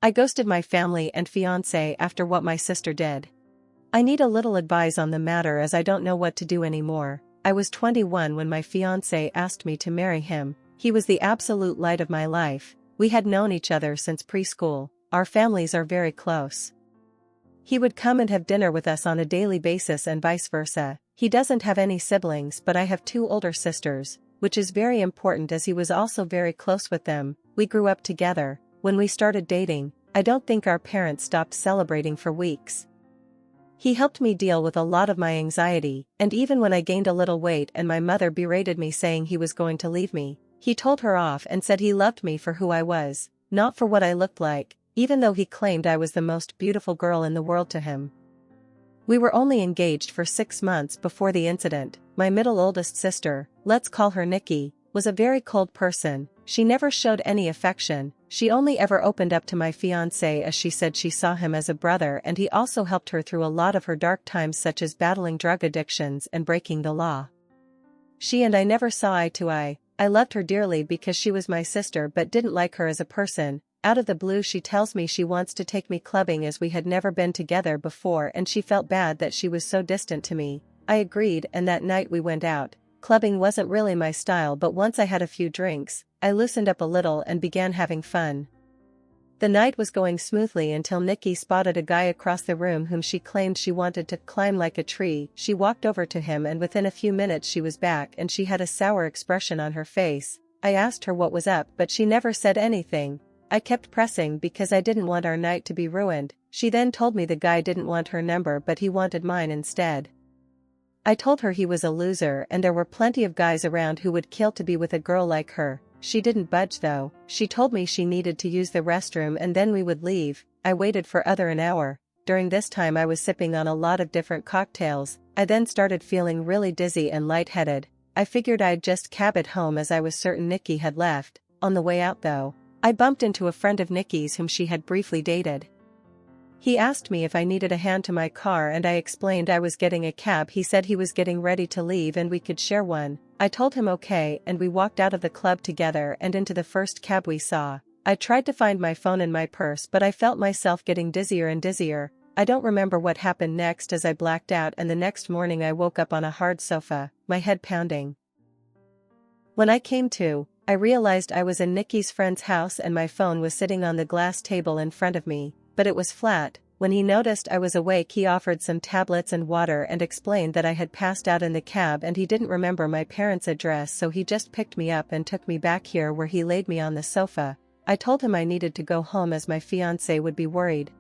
I ghosted my family and fiancé after what my sister did. I need a little advice on the matter as I don't know what to do anymore. I was 21 when my fiancé asked me to marry him. He was the absolute light of my life. We had known each other since preschool. Our families are very close. He would come and have dinner with us on a daily basis and vice versa. He doesn't have any siblings, but I have 2 older sisters, which is very important as he was also very close with them. We grew up together. When we started dating, I don't think our parents stopped celebrating for weeks. He helped me deal with a lot of my anxiety, and even when I gained a little weight and my mother berated me saying he was going to leave me, he told her off and said he loved me for who I was, not for what I looked like, even though he claimed I was the most beautiful girl in the world to him. We were only engaged for 6 months before the incident. My middle oldest sister, let's call her Nikki, was a very cold person. She never showed any affection. She only ever opened up to my fiancé as she said she saw him as a brother, and he also helped her through a lot of her dark times such as battling drug addictions and breaking the law. She and I never saw eye to eye. I loved her dearly because she was my sister but didn't like her as a person. Out of the blue she tells me she wants to take me clubbing as we had never been together before and she felt bad that she was so distant to me. I agreed and that night we went out. Clubbing wasn't really my style, but once I had a few drinks, I loosened up a little and began having fun. The night was going smoothly until Nikki spotted a guy across the room whom she claimed she wanted to climb like a tree. She walked over to him and within a few minutes she was back and she had a sour expression on her face. I asked her what was up but she never said anything. I kept pressing because I didn't want our night to be ruined. She then told me the guy didn't want her number but he wanted mine instead. I told her he was a loser and there were plenty of guys around who would kill to be with a girl like her. She didn't budge though. She told me she needed to use the restroom and then we would leave. I waited for an hour. During this time I was sipping on a lot of different cocktails. I then started feeling really dizzy and lightheaded. I figured I'd just cab it home as I was certain Nikki had left. On the way out though, I bumped into a friend of Nikki's whom she had briefly dated. He asked me if I needed a hand to my car and I explained I was getting a cab. He said he was getting ready to leave and we could share one. I told him okay and we walked out of the club together and into the first cab we saw. I tried to find my phone in my purse but I felt myself getting dizzier and dizzier. I don't remember what happened next as I blacked out and the next morning I woke up on a hard sofa, my head pounding. When I came to, I realized I was in Nikki's friend's house and my phone was sitting on the glass table in front of me, but it was flat. When he noticed I was awake he offered some tablets and water and explained that I had passed out in the cab and he didn't remember my parents' address so he just picked me up and took me back here where he laid me on the sofa. I told him I needed to go home as my fiancé would be worried.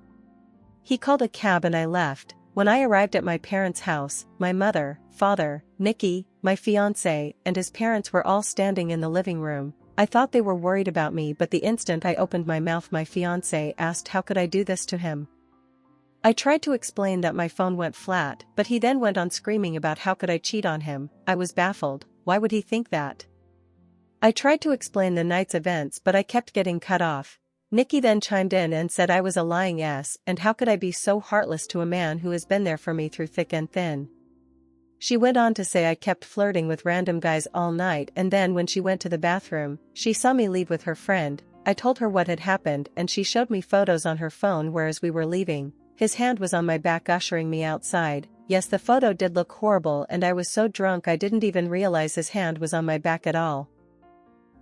He called a cab and I left. When I arrived at my parents' house, my mother, father, Nikki, my fiancé, and his parents were all standing in the living room. I thought they were worried about me but the instant I opened my mouth my fiancé asked how could I do this to him. I tried to explain that my phone went flat but he then went on screaming about how could I cheat on him. I was baffled. Why would he think that? I tried to explain the night's events but I kept getting cut off. Nikki then chimed in and said I was a lying ass and how could I be so heartless to a man who has been there for me through thick and thin. She went on to say I kept flirting with random guys all night and then when she went to the bathroom, she saw me leave with her friend. I told her what had happened and she showed me photos on her phone whereas we were leaving. His hand was on my back ushering me outside. Yes, the photo did look horrible and I was so drunk I didn't even realize his hand was on my back at all.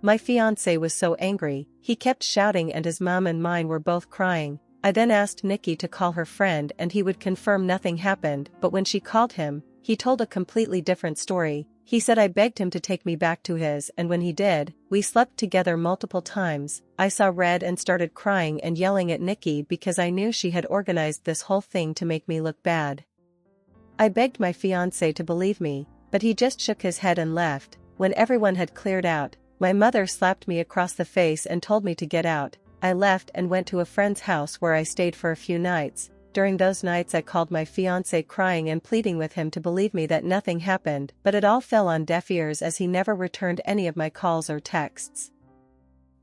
My fiancé was so angry, he kept shouting and his mom and mine were both crying. I then asked Nikki to call her friend and he would confirm nothing happened, but when she called him, he told a completely different story. He said I begged him to take me back to his and when he did, we slept together multiple times. I saw red and started crying and yelling at Nikki because I knew she had organized this whole thing to make me look bad. I begged my fiancé to believe me, but he just shook his head and left. When everyone had cleared out, my mother slapped me across the face and told me to get out. I left and went to a friend's house where I stayed for a few nights. During those nights I called my fiancé crying and pleading with him to believe me that nothing happened, but it all fell on deaf ears as he never returned any of my calls or texts.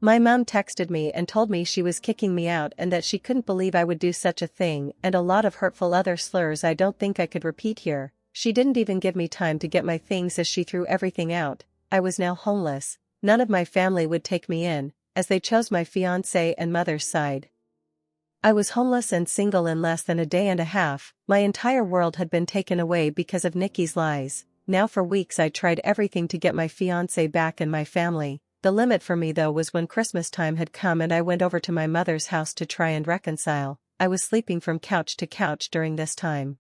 My mom texted me and told me she was kicking me out and that she couldn't believe I would do such a thing and a lot of hurtful other slurs I don't think I could repeat here. She didn't even give me time to get my things as she threw everything out. I was now homeless. None of my family would take me in, as they chose my fiancé and mother's side. I was homeless and single in less than a day and a half. My entire world had been taken away because of Nikki's lies. Now for weeks I tried everything to get my fiancé back and my family. The limit for me though was when Christmas time had come and I went over to my mother's house to try and reconcile. I was sleeping from couch to couch during this time.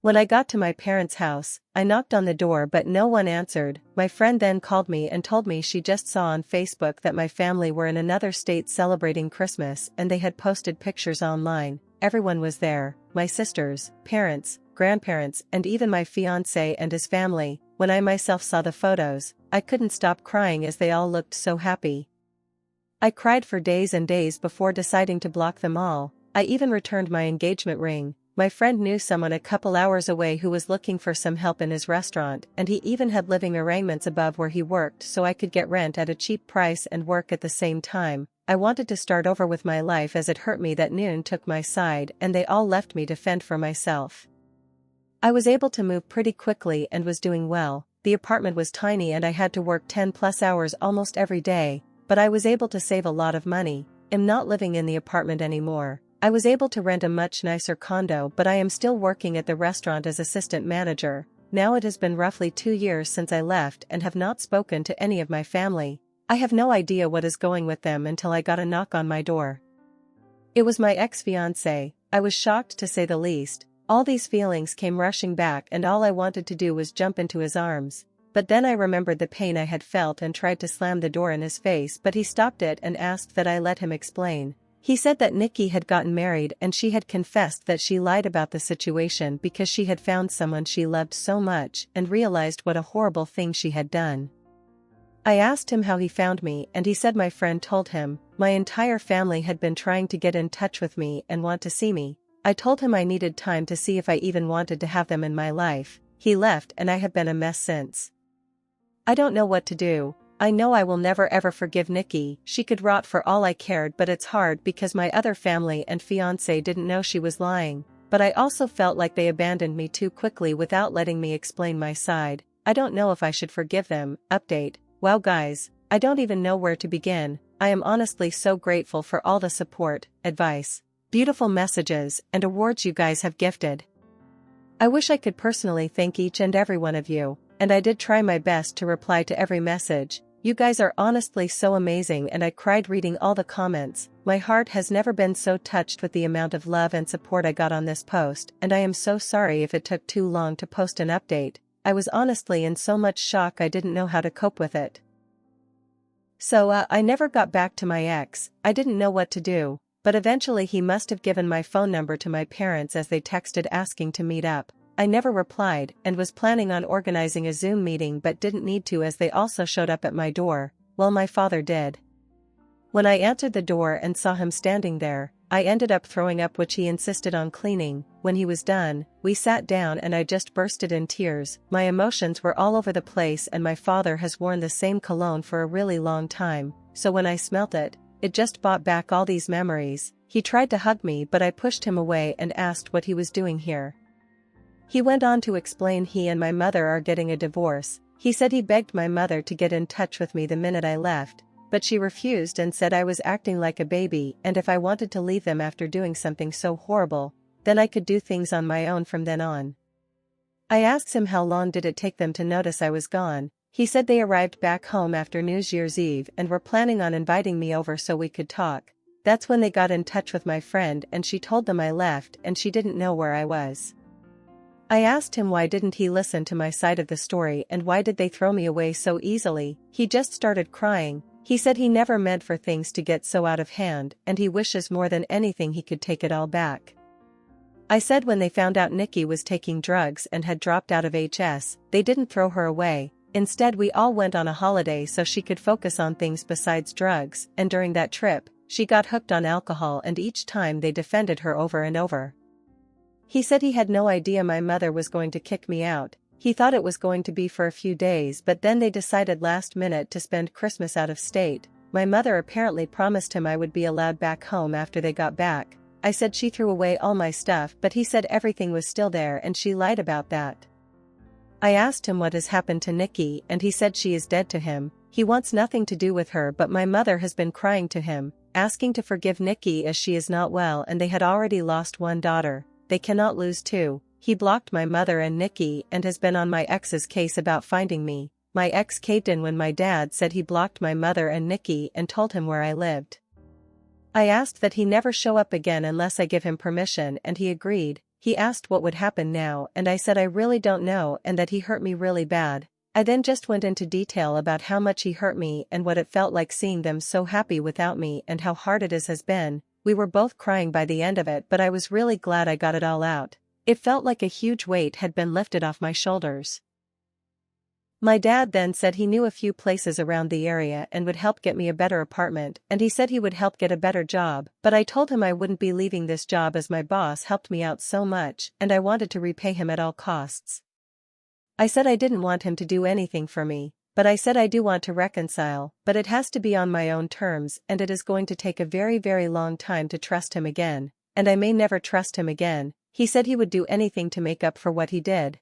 When I got to my parents' house, I knocked on the door but no one answered. My friend then called me and told me she just saw on Facebook that my family were in another state celebrating Christmas and they had posted pictures online. Everyone was there, my sisters, parents, grandparents, and even my fiancé and his family. When I myself saw the photos, I couldn't stop crying as they all looked so happy. I cried for days and days before deciding to block them all. I even returned my engagement ring. My friend knew someone a couple hours away who was looking for some help in his restaurant, and he even had living arrangements above where he worked so I could get rent at a cheap price and work at the same time. I wanted to start over with my life as it hurt me that Noon took my side and they all left me to fend for myself. I was able to move pretty quickly and was doing well. The apartment was tiny and I had to work 10+ hours almost every day, but I was able to save a lot of money. I'm not living in the apartment anymore. I was able to rent a much nicer condo, but I am still working at the restaurant as assistant manager. Now it has been roughly 2 years since I left and have not spoken to any of my family. I have no idea what is going with them until I got a knock on my door. It was my ex-fiancé. I was shocked to say the least. All these feelings came rushing back and all I wanted to do was jump into his arms. But then I remembered the pain I had felt and tried to slam the door in his face, but he stopped it and asked that I let him explain. He said that Nikki had gotten married and she had confessed that she lied about the situation because she had found someone she loved so much and realized what a horrible thing she had done. I asked him how he found me and he said my friend told him. My entire family had been trying to get in touch with me and want to see me. I told him I needed time to see if I even wanted to have them in my life. He left and I have been a mess since. I don't know what to do. I know I will never ever forgive Nikki. She could rot for all I cared, but it's hard because my other family and fiancé didn't know she was lying. But I also felt like they abandoned me too quickly without letting me explain my side. I don't know if I should forgive them. Update. Wow guys, I don't even know where to begin. I am honestly so grateful for all the support, advice, beautiful messages, and awards you guys have gifted. I wish I could personally thank each and every one of you, and I did try my best to reply to every message. You guys are honestly so amazing and I cried reading all the comments. My heart has never been so touched with the amount of love and support I got on this post, and I am so sorry if it took too long to post an update. I was honestly in so much shock I didn't know how to cope with it. So I never got back to my ex. I didn't know what to do, but eventually he must have given my phone number to my parents as they texted asking to meet up. I never replied and was planning on organizing a Zoom meeting but didn't need to as they also showed up at my door. Well, my father did. When I answered the door and saw him standing there, I ended up throwing up, which he insisted on cleaning. When he was done, we sat down and I just bursted in tears. My emotions were all over the place and my father has worn the same cologne for a really long time, so when I smelt it, it just brought back all these memories. He tried to hug me but I pushed him away and asked what he was doing here. He went on to explain he and my mother are getting a divorce. He said he begged my mother to get in touch with me the minute I left, but she refused and said I was acting like a baby and if I wanted to leave them after doing something so horrible, then I could do things on my own from then on. I asked him how long did it take them to notice I was gone. He said they arrived back home after New Year's Eve and were planning on inviting me over so we could talk. That's when they got in touch with my friend and she told them I left and she didn't know where I was. I asked him why didn't he listen to my side of the story and why did they throw me away so easily. He just started crying. He said he never meant for things to get so out of hand and he wishes more than anything he could take it all back. I said when they found out Nikki was taking drugs and had dropped out of HS, they didn't throw her away. Instead we all went on a holiday so she could focus on things besides drugs, and during that trip, she got hooked on alcohol and each time they defended her over and over. He said he had no idea my mother was going to kick me out. He thought it was going to be for a few days but then they decided last minute to spend Christmas out of state. My mother apparently promised him I would be allowed back home after they got back. I said she threw away all my stuff but he said everything was still there and she lied about that. I asked him what has happened to Nikki and he said she is dead to him. He wants nothing to do with her but my mother has been crying to him, asking to forgive Nikki as she is not well and they had already lost one daughter, they cannot lose two. He blocked my mother and Nikki and has been on my ex's case about finding me. My ex caved in when my dad said he blocked my mother and Nikki and told him where I lived. I asked that he never show up again unless I give him permission and he agreed. He asked what would happen now and I said I really don't know and that he hurt me really bad. I then just went into detail about how much he hurt me and what it felt like seeing them so happy without me and how hard it has been. We were both crying by the end of it, but I was really glad I got it all out. It felt like a huge weight had been lifted off my shoulders. My dad then said he knew a few places around the area and would help get me a better apartment, and he said he would help get a better job, but I told him I wouldn't be leaving this job as my boss helped me out so much and I wanted to repay him at all costs. I said I didn't want him to do anything for me, but I said I do want to reconcile, but it has to be on my own terms and it is going to take a very very long time to trust him again, and I may never trust him again. He said he would do anything to make up for what he did.